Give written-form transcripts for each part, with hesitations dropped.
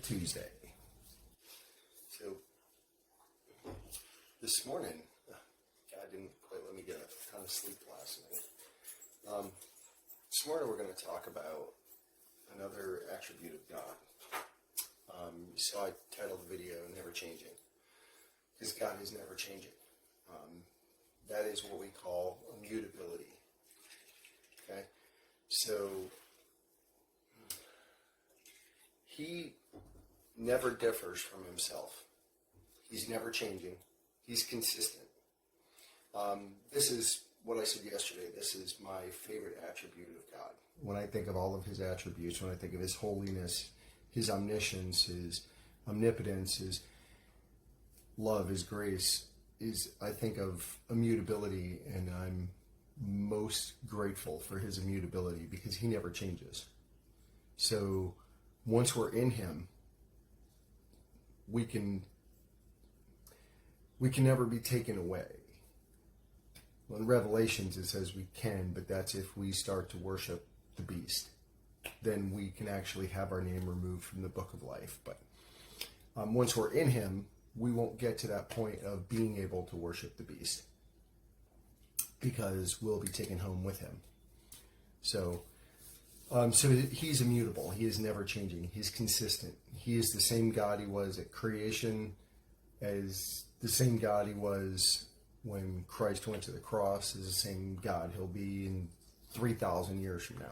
Tuesday. So this morning, God didn't quite let me get a ton of sleep last night. This morning we're going to talk about another attribute of God. You saw I titled the video "Never Changing," because God is never changing. That is what we call immutability. Okay, so He never differs from himself. He's never changing. He's consistent. This is what I said yesterday. This is my favorite attribute of God. When I think of all of his attributes, when I think of his holiness, his omniscience, his omnipotence, his love, his grace, I think of immutability, and I'm most grateful for his immutability because he never changes. So once we're in him, we can never be taken away. Well, in Revelations it says we can, but that's if we start to worship the beast. Then we can actually have our name removed from the book of life. But once we're in him, we won't get to that point of being able to worship the beast because we'll be taken home with him. So he's immutable. He is never changing. He's consistent. He is the same God he was at creation as the same God he was when Christ went to the cross, is the same God he'll be in 3,000 years from now.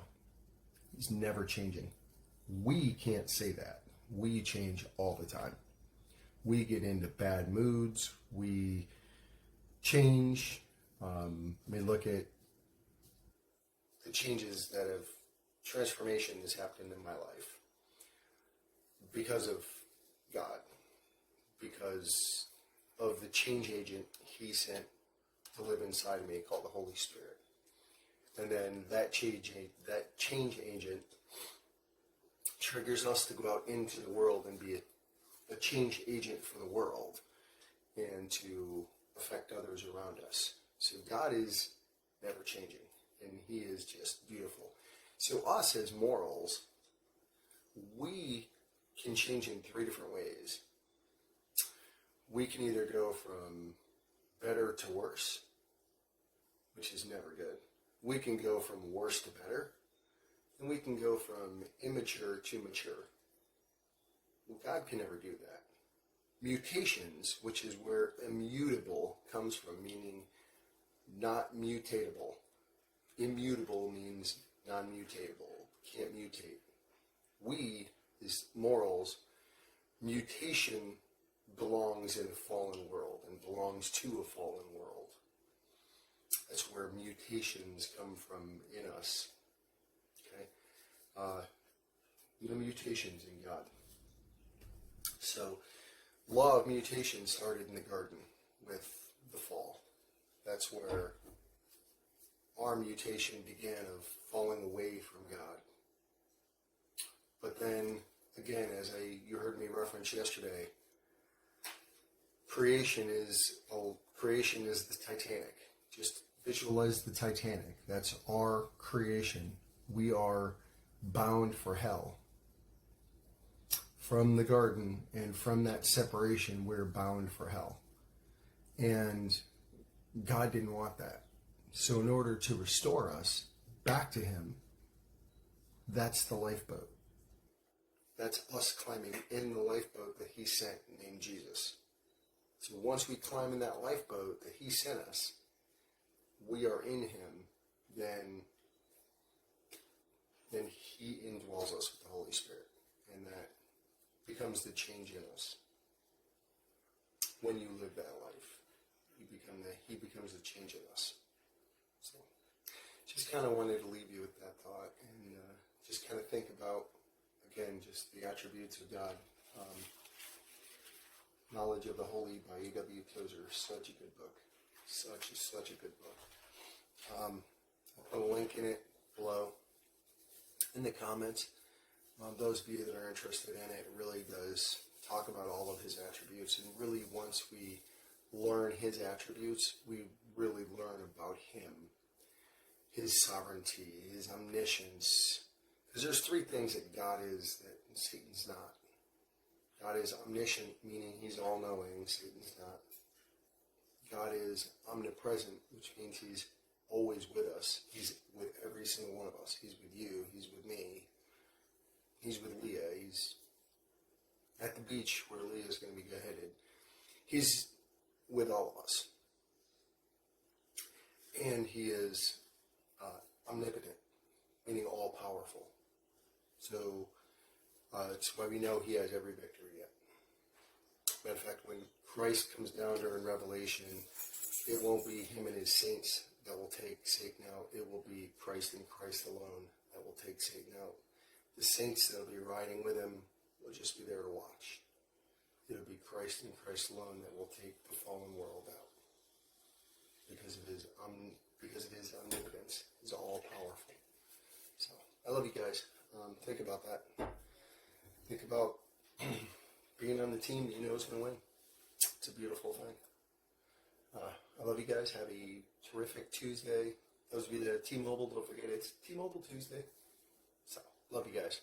He's never changing. We can't say that. We change all the time. We get into bad moods. We change. Look at the changes that have transformation has happened in my life because of God, because of the change agent he sent to live inside of me called the Holy Spirit. And then that change agent triggers us to go out into the world and be a change agent for the world and to affect others around us. So God is never changing, and he is just beautiful. So us as mortals, we can change in three different ways. We can either go from better to worse, which is never good. We can go from worse to better, and we can go from immature to mature. Well, God can never do that. Mutations, which is where immutable comes from, meaning not mutatable. Immutable means non-mutatable, can't mutate. We, as morals, mutation belongs in a fallen world and belongs to a fallen world. That's where mutations come from in us. Okay? No mutations in God. So, law of mutation started in the garden with the fall. That's where our mutation began of falling away from God. But then, again, you heard me reference yesterday, creation is the Titanic. Just visualize the Titanic. That's our creation. We are bound for hell. From the garden and from that separation, we're bound for hell. And God didn't want that. So in order to restore us back to him, that's the lifeboat. That's us climbing in the lifeboat that he sent, named Jesus. So once we climb in that lifeboat that he sent us, we are in him, then he indwells us with the Holy Spirit. And that becomes the change in us. When you live that life, he becomes the change in us. So just kind of wanted to leave you with that thought and just kind of think about, again, just the attributes of God. Knowledge of the Holy by A.W. Tozer, such a good book. Such a good book. I'll put a link in it below in the comments. Those of you that are interested in it, really does talk about all of his attributes. And really, once we learn his attributes, we really learn about him. His sovereignty, his omniscience. Because there's three things that God is that Satan's not. God is omniscient, meaning he's all-knowing. Satan's not. God is omnipresent, which means he's always with us. He's with every single one of us. He's with you. He's with me. He's with Leah. He's at the beach where Leah's going to be headed. He's with all of us. And he is omnipotent, meaning all-powerful. So that's why we know he has every victory yet. Matter of fact, when Christ comes down during Revelation, it won't be him and his saints that will take Satan out. It will be Christ and Christ alone that will take Satan out. The saints that will be riding with him will just be there to watch. It'll be Christ and Christ alone that will take the fallen world out. Because of his omnipotence. He's all-powerful. So, I love you guys. Think about that. Think about being on the team that you know is going to win. It's a beautiful thing. I love you guys. Have a terrific Tuesday. Those of you that are T-Mobile, don't forget it's T-Mobile Tuesday. So, love you guys.